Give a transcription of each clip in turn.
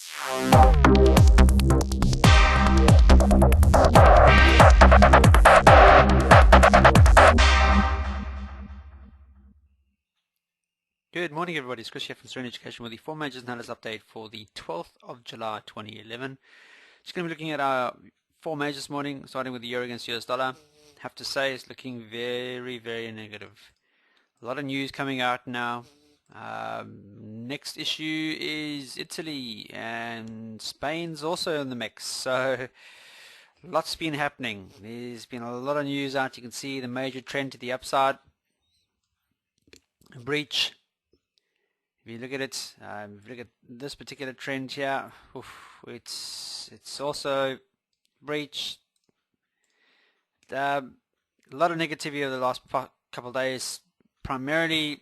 Good morning, everybody. It's Chris here from Serene Education with the Four Majors Analysis Update for the 12th of July 2011. Just going to be looking at our four majors this morning, starting with the euro against US dollar. Have to say it's looking very, very negative. A lot of news coming out now. Next issue is Italy, and Spain's also in the mix. So lots been happening. There's been a lot of news out. You can see the major trend to the upside. Breach. If you look at it, if you look at this particular trend here, it's also breached. A lot of negativity over the last couple of days. Primarily,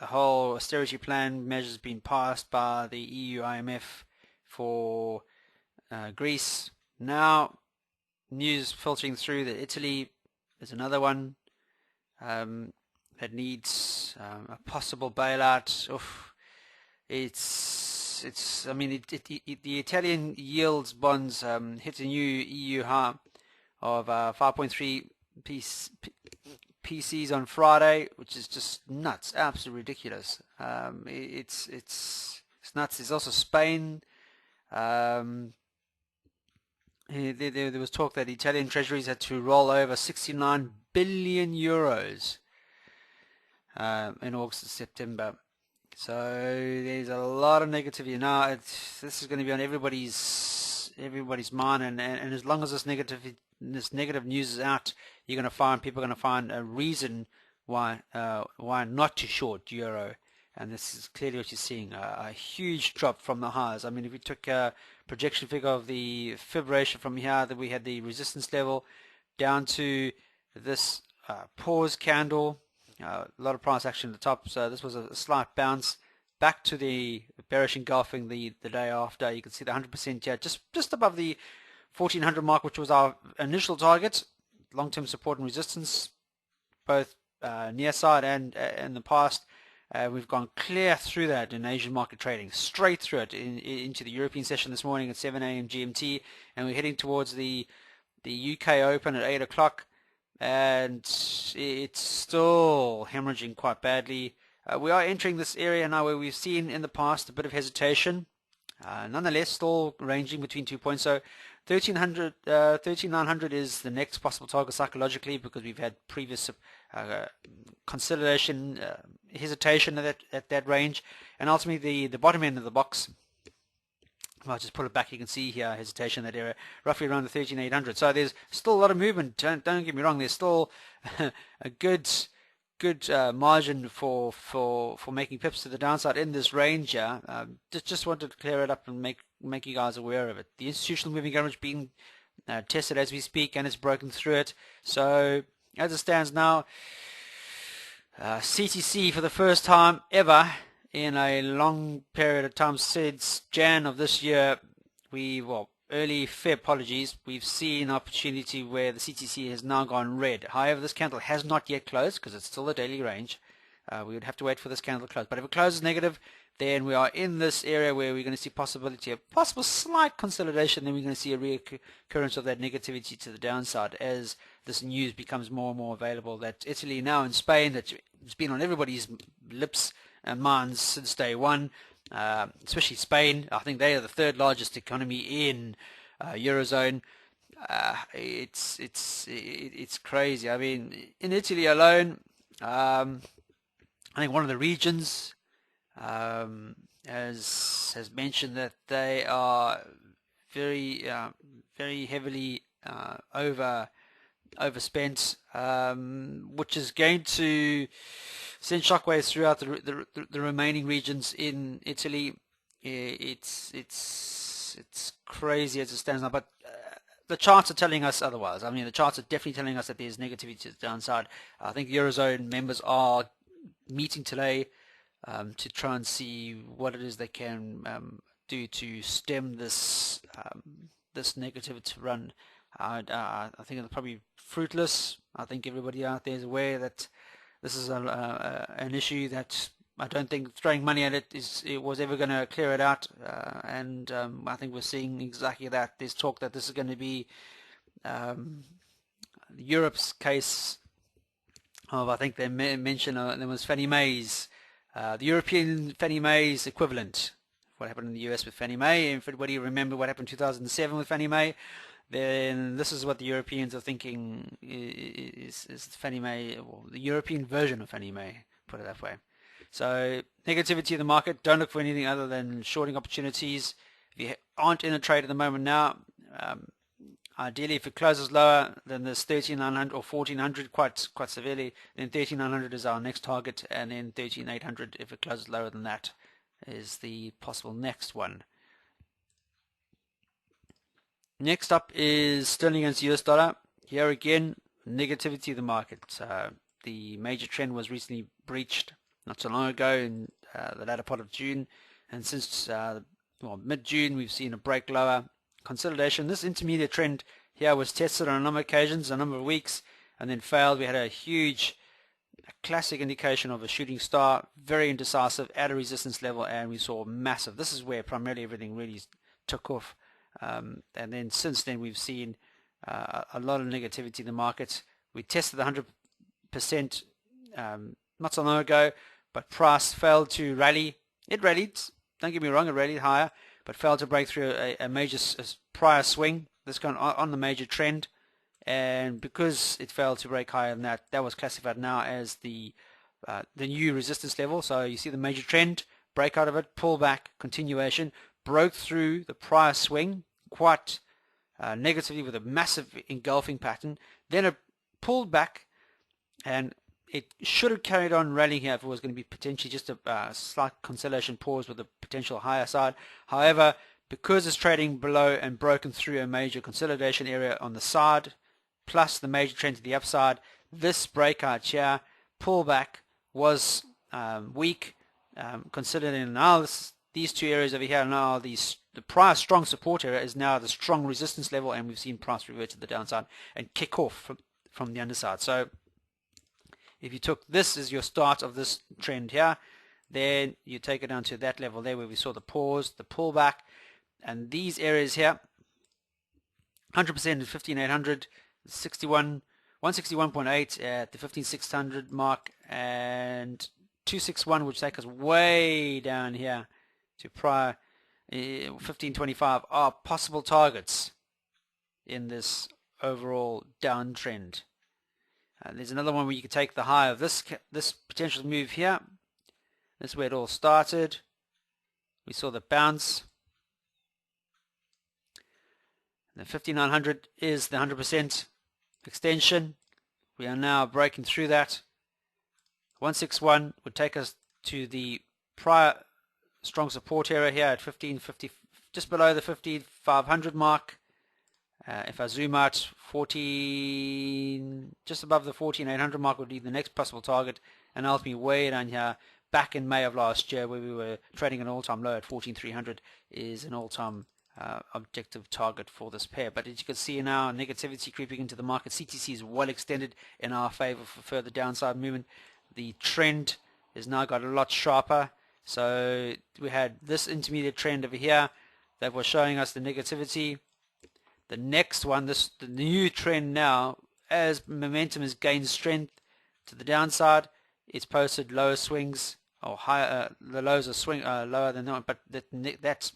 the whole austerity plan measures being passed by the EU, IMF for Greece. Now, news filtering through that Italy is another one that needs a possible bailout. I mean, the Italian yields bonds hit a new EU high of 5.3 PCs on Friday, which is just nuts, absolutely ridiculous. It's nuts. There's also Spain. There was talk that Italian treasuries had to roll over 69 billion euros in August and September. So there's a lot of negativity now. This is going to be on everybody's mind, and as long as this negative news is out, you're going to find people are going to find a reason why not to short euro, and this is clearly what you're seeing, a huge drop from the highs. I mean, if we took a projection figure of the fib ratio from here, that we had the resistance level down to this pause candle. A lot of price action at the top, so this was a slight bounce back to the bearish engulfing the day after. You can see the 100% here, just above the 1400 mark, which was our initial target. Long-term support and resistance, both near side and in the past. We've gone clear through that in Asian market trading, straight through it into the European session this morning at 7 a.m. GMT, and we're heading towards the UK Open at 8 o'clock. And it's still hemorrhaging quite badly. We are entering this area now where we've seen in the past a bit of hesitation. Nonetheless, still ranging between 2 points. So 13,900 is the next possible target psychologically, because we've had previous consolidation, hesitation at that range, and ultimately the bottom end of the box. I'll just pull it back. You can see here hesitation in that area, roughly around the 13,800. So there's still a lot of movement. Don't get me wrong. There's still a good margin for making pips to the downside in this range here. Just wanted to clear it up and make you guys aware of it. The institutional moving average being tested as we speak, and it's broken through it. So as it stands now, CTC for the first time ever in a long period of time since Jan of this year, early Feb, apologies, we've seen an opportunity where the CTC has now gone red. However, this candle has not yet closed because it's still a daily range. We would have to wait for this candle to close. But if it closes negative, then we are in this area where we're going to see possibility of possible slight consolidation. Then we're going to see a reoccurrence of that negativity to the downside as this news becomes more and more available. That Italy now and Spain, that's been on everybody's lips and minds since day one, especially Spain. I think they are the third largest economy in Eurozone. It's crazy. I mean, in Italy alone, I think one of the regions has mentioned that they are very heavily overspent, which is going to send shockwaves throughout the remaining regions in Italy. It's crazy as it stands now, but the charts are telling us otherwise. I mean, the charts are definitely telling us that there's negativity to the downside. I think Eurozone members are meeting today to try and see what it is they can do to stem this negativity run. I think it's probably fruitless. I think everybody out there is aware that this is an issue that I don't think throwing money at it was ever going to clear it out, and I think we're seeing exactly that. There's talk that this is going to be Europe's case of, I think they mentioned there was Fannie Mae's, the European Fannie Mae's equivalent. What happened in the US with Fannie Mae? If anybody remember what happened in 2007 with Fannie Mae, then this is what the Europeans are thinking is Fannie Mae, or the European version of Fannie Mae, put it that way. So negativity in the market, don't look for anything other than shorting opportunities. If you aren't in a trade at the moment now, ideally if it closes lower than this 13,900 or 1400 quite severely, then 13,900 is our next target, and then 13,800 if it closes lower than that is the possible next one. Next up is sterling against US dollar. Here again, negativity of the market. The major trend was recently breached not so long ago in the latter part of June, and since mid-June we've seen a break lower, consolidation. This intermediate trend here was tested on a number of occasions, a number of weeks, and then failed. We had a classic indication of a shooting star, very indecisive at a resistance level, and we saw massive. This is where primarily everything really took off, and then since then we've seen a lot of negativity in the market. We tested the 100% not so long ago, but price failed to rally. It rallied, don't get me wrong, it rallied higher, but failed to break through a major prior swing. This gone on the major trend, and because it failed to break higher than that, that was classified now as the new resistance level. So you see the major trend, break out of it, pull back, continuation, broke through the prior swing quite negatively with a massive engulfing pattern, then it pulled back, and it should have carried on rallying here if it was going to be potentially just a slight consolidation pause with a potential higher side. However, because it's trading below and broken through a major consolidation area on the side, plus the major trend to the upside, this breakout here, pullback, was weak. Considering now these two areas over here, now the prior strong support area is now the strong resistance level, and we've seen price revert to the downside and kick off from the underside. So if you took this as your start of this trend here, then you take it down to that level there where we saw the pause, the pullback, and these areas here, 100% is 15,800, 161.8 at the 15,600 mark, and 261, which take us way down here to prior 1525, are possible targets in this overall downtrend. There's another one where you could take the high of this potential move here. That's where it all started. We saw the bounce. The 5900 is the 100% extension. We are now breaking through that. 161 would take us to the prior strong support area here at 1550, just below the 5500 mark. If I zoom out, 14, just above the 14800 mark would be the next possible target, and ultimately way down here, back in May of last year, where we were trading an all-time low at 14300, is an all-time objective target for this pair. But as you can see now, negativity creeping into the market. CTC is well extended in our favor for further downside movement. The trend has now got a lot sharper. So we had this intermediate trend over here that was showing us the negativity. The next one, the new trend now, as momentum has gained strength to the downside, it's posted lower swings, or higher. The lows are lower than that one, but that's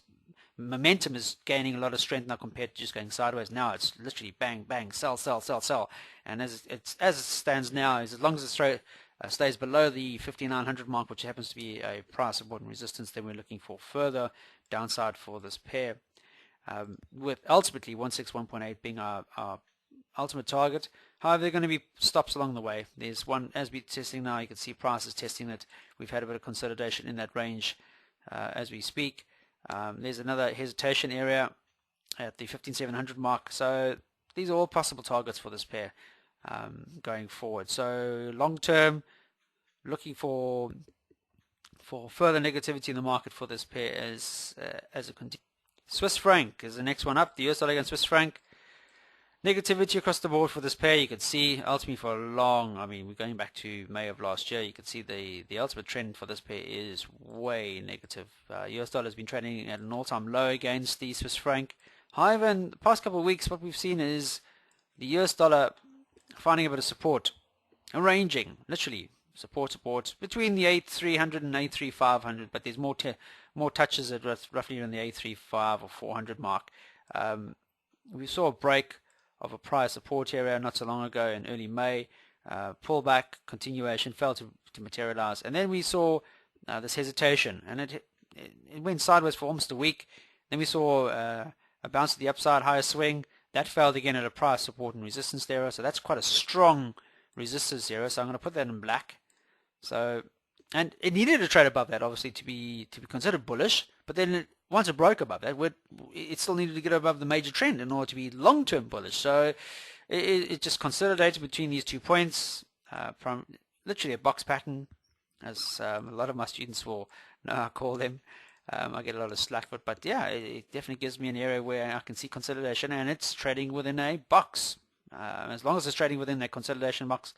momentum is gaining a lot of strength now compared to just going sideways. Now it's literally bang, bang, sell, sell, sell, sell. And as it stands now, as long as it stays below the 5900 mark, which happens to be a price support and resistance, then we're looking for further downside for this pair. With ultimately 161.8 being our ultimate target. However, there are going to be stops along the way. There's one, as we're testing now, you can see prices testing it. We've had a bit of consolidation in that range as we speak. There's another hesitation area at the 15700 mark. So these are all possible targets for this pair going forward. So long term, looking for further negativity in the market for this pair as it continues. Swiss franc is the next one up. The US dollar against Swiss franc. Negativity across the board for this pair. You can see ultimately for a long, I mean, we're going back to May of last year. You can see the ultimate trend for this pair is way negative. US dollar has been trading at an all-time low against the Swiss franc. However, in the past couple of weeks, what we've seen is the US dollar finding a bit of support, arranging literally support between the 8,300 and 8,500, but there's more touches at roughly in the 835 or 400 mark. We saw a break of a prior support area not so long ago in early May, pullback, continuation, failed to materialize, and then we saw this hesitation, and it went sideways for almost a week. Then we saw a bounce to the upside, higher swing, that failed again at a prior support and resistance area, so that's quite a strong resistance area, so I'm going to put that in black. So, and it needed to trade above that obviously to be considered bullish, but then once it broke above that, it still needed to get above the major trend in order to be long-term bullish. So it just consolidated between these 2 points, from literally a box pattern, as a lot of my students will know I call them. I get a lot of slack for it, but yeah, it definitely gives me an area where I can see consolidation, and it's trading within a box. As long as it's trading within that consolidation box,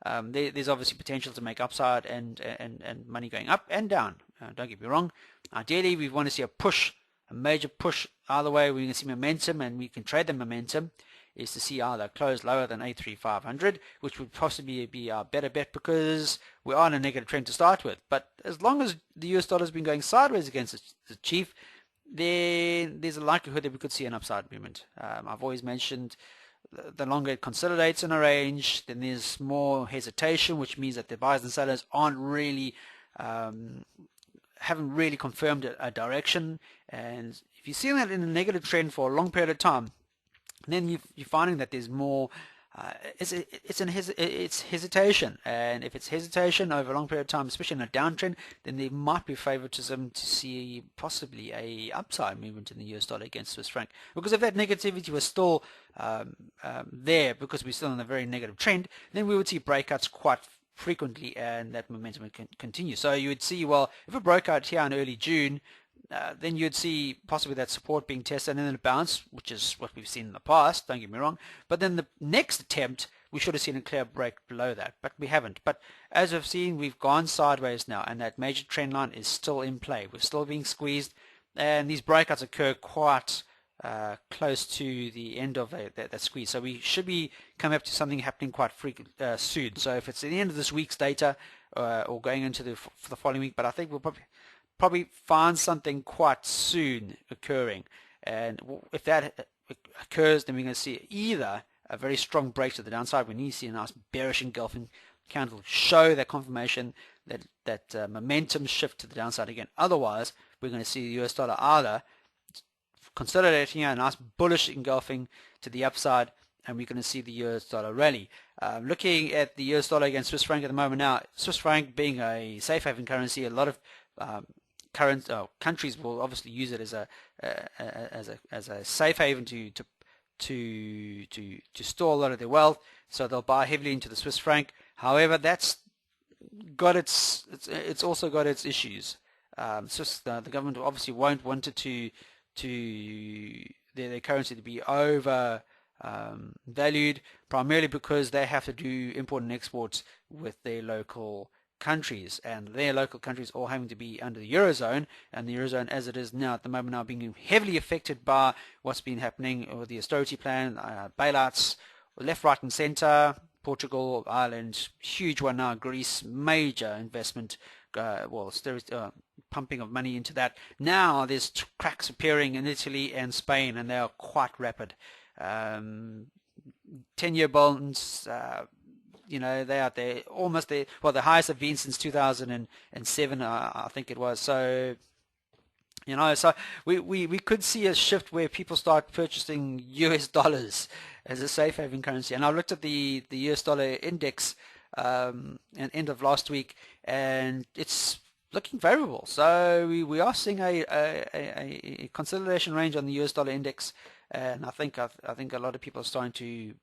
there's obviously potential to make upside and money going up and down. Don't get me wrong. Ideally, we want to see a push, a major push. Either way, we can see momentum, and we can trade the momentum. Is to see either close lower than 8,300, which would possibly be our better bet because we are on a negative trend to start with. But as long as the US dollar has been going sideways against the chief, then there's a likelihood that we could see an upside movement. I've always mentioned the longer it consolidates in a range, then there's more hesitation, which means that the buyers and sellers aren't really haven't really confirmed a direction. And if you see that in a negative trend for a long period of time, then you're finding that there's more. It's hesitation, and if it's hesitation over a long period of time, especially in a downtrend, then there might be favoritism to see possibly a upside movement in the US dollar against Swiss franc. Because if that negativity was still there, because we're still in a very negative trend, then we would see breakouts quite frequently, and that momentum would continue. So you would see, well, if it broke out here in early June, then you'd see possibly that support being tested and then a bounce, which is what we've seen in the past, don't get me wrong. But then the next attempt, we should have seen a clear break below that, but we haven't. But as we've seen, we've gone sideways now, and that major trend line is still in play. We're still being squeezed, and these breakouts occur quite close to the end of that squeeze. So we should be coming up to something happening quite soon. So if it's at the end of this week's data or going into the following week, but I think we'll probably find something quite soon occurring, and if that occurs, then we're going to see either a very strong break to the downside. We need to see a nice bearish engulfing candle show that confirmation that momentum shift to the downside again. Otherwise, we're going to see the US dollar either consolidating a nice bullish engulfing to the upside, and we're going to see the US dollar rally. Looking at the US dollar against Swiss franc at the moment now, Swiss franc being a safe haven currency, a lot of countries will obviously use it as a safe haven to store a lot of their wealth. So they'll buy heavily into the Swiss franc. However, that's got it's also got its issues. The government obviously won't want it their currency to be over valued, primarily because they have to do import and exports with their local countries, and their local countries all having to be under the Eurozone, and the Eurozone as it is now at the moment now being heavily affected by what's been happening with the austerity plan, bailouts left, right and centre. Portugal, Ireland, huge one now. Greece, major investment, pumping of money into that. Now there's cracks appearing in Italy and Spain, and they are quite rapid. 10-year bonds, they are there almost there. Well, the highest have been since 2007, I think it was. So, so we could see a shift where people start purchasing US dollars as a safe haven currency. And I looked at the US dollar index at the end of last week, and it's looking favorable. So we are seeing a consolidation range on the US dollar index. And I think a lot of people are starting to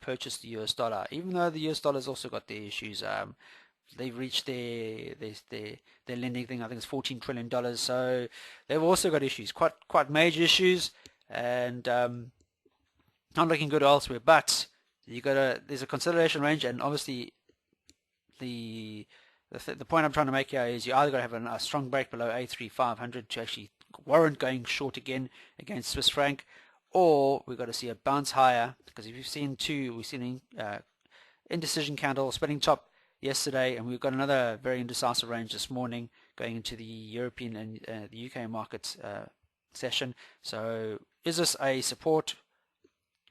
purchase the US dollar, even though the US dollar's also got their issues. They've reached their lending thing. I think it's $14 trillion. So they've also got issues, quite major issues. And not looking good elsewhere, but there's a consolidation range, and obviously the point I'm trying to make here is you either got to have a strong break below A3500 to actually warrant going short again against Swiss franc, or we've got to see a bounce higher, because if you've seen we've seen indecision candle splitting top yesterday, and we've got another very indecisive range this morning going into the European and the UK market session. So is this a support?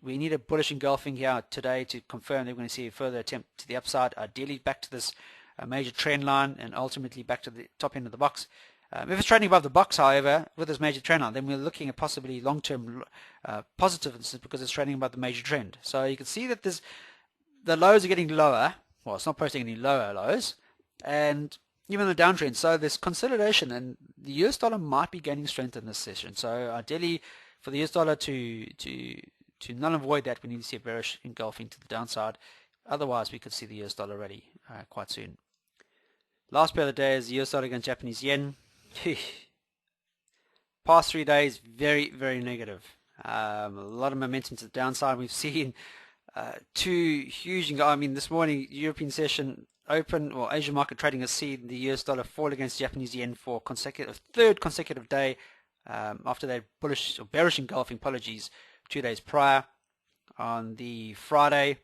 We need a bullish engulfing here today to confirm that we're going to see a further attempt to the upside, ideally back to this major trend line and ultimately back to the top end of the box. If it's trading above the box, however, with this major trend line, then we're looking at possibly long-term positiveness, because it's trading above the major trend. So you can see that the lows are getting lower. Well, it's not posting any lower lows, and even the downtrend. So there's consolidation, and the US dollar might be gaining strength in this session. So ideally, for the US dollar to null and void that, we need to see a bearish engulfing to the downside. Otherwise, we could see the US dollar rally quite soon. Last pair of the day is the US dollar against Japanese yen. Past 3 days, very, very negative. A lot of momentum to the downside. We've seen two huge, I mean, this morning, European session open, or Asian market trading has seen the US dollar fall against Japanese yen for third consecutive day after that bullish or bearish engulfing, apologies, 2 days prior on the Friday.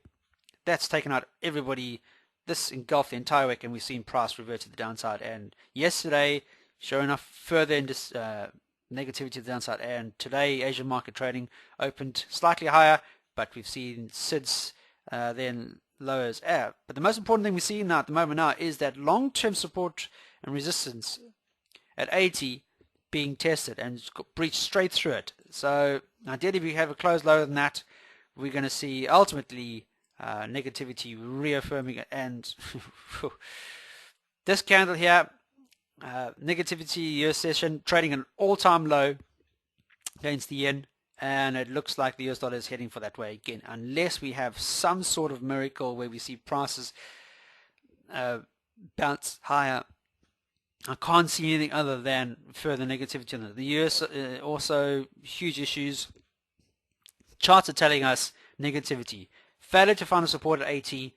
That's taken out everybody. This engulfed the entire week, and we've seen price revert to the downside. And yesterday, sure enough, further negativity to the downside. And today, Asian market trading opened slightly higher, but we've seen SIDS then lowers. But the most important thing we see now at the moment now is that long-term support and resistance at 80 being tested and breached straight through it. So ideally, if we have a close lower than that, we're going to see ultimately negativity reaffirming it. And this candle here, negativity US session trading an all-time low against the yen, and it looks like the US dollar is heading for that way again, unless we have some sort of miracle where we see prices bounce higher. I can't see anything other than further negativity. The US also huge issues. Charts are telling us negativity. Failure to find a support at 80.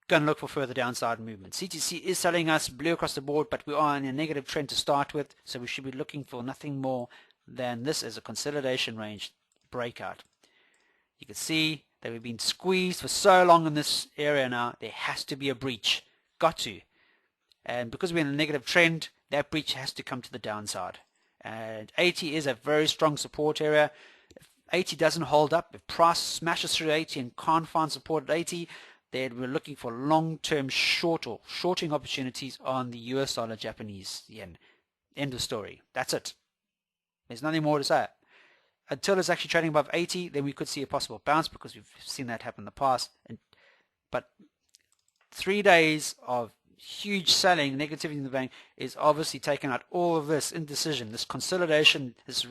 Going to look for further downside movement. CTC is telling us blue across the board, but we are in a negative trend to start with, so we should be looking for nothing more than this as a consolidation range breakout. You can see that we've been squeezed for so long in this area now. There has to be a breach. Got to. And because we're in a negative trend, that breach has to come to the downside. And 80 is a very strong support area. If 80 doesn't hold up, if price smashes through 80 and can't find support at 80, then we're looking for long-term shorting opportunities on the US dollar Japanese yen. End of story. That's it. There's nothing more to say. Until it's actually trading above 80, then we could see a possible bounce, because we've seen that happen in the past. But 3 days of huge selling, negativity in the bank, is obviously taking out all of this indecision, this consolidation, this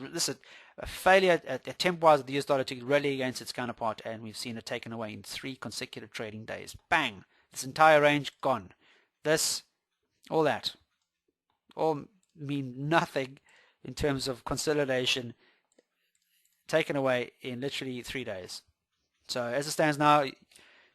a failure attempt-wise of the US dollar to rally against its counterpart, and we've seen it taken away in 3 consecutive trading days. Bang! This entire range gone. This, all that, all mean nothing in terms of consolidation, taken away in literally 3 days. So as it stands now,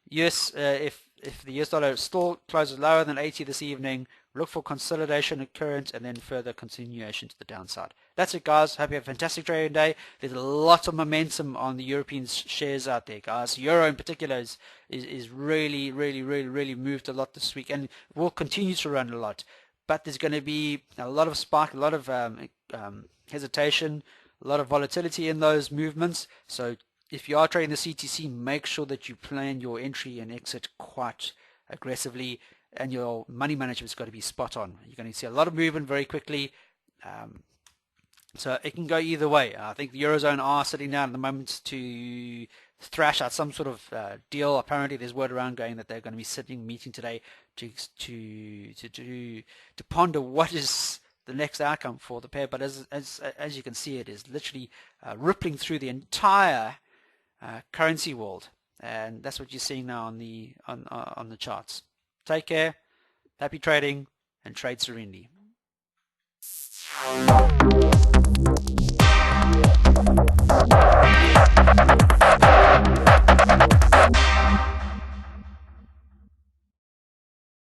yes, if the US dollar still closes lower than 80 this evening, look for consolidation occurrence and then further continuation to the downside. That's it, guys. Hope you have a fantastic trading day. There's a lot of momentum on the European shares out there, guys. Euro in particular is really moved a lot this week, and will continue to run a lot. But there's going to be a lot of spark, a lot of hesitation, a lot of volatility in those movements. So if you are trading the CTC, make sure that you plan your entry and exit quite aggressively, and your money management's got to be spot on. You're going to see a lot of movement very quickly, so it can go either way. I think the Eurozone are sitting down at the moment to thrash out some sort of deal. Apparently there's word around going that they're going to be meeting today to ponder what is the next outcome for the pair. But as you can see, it is literally rippling through the entire currency world, and that's what you're seeing now on the charts. Take care, happy trading, and trade serenely.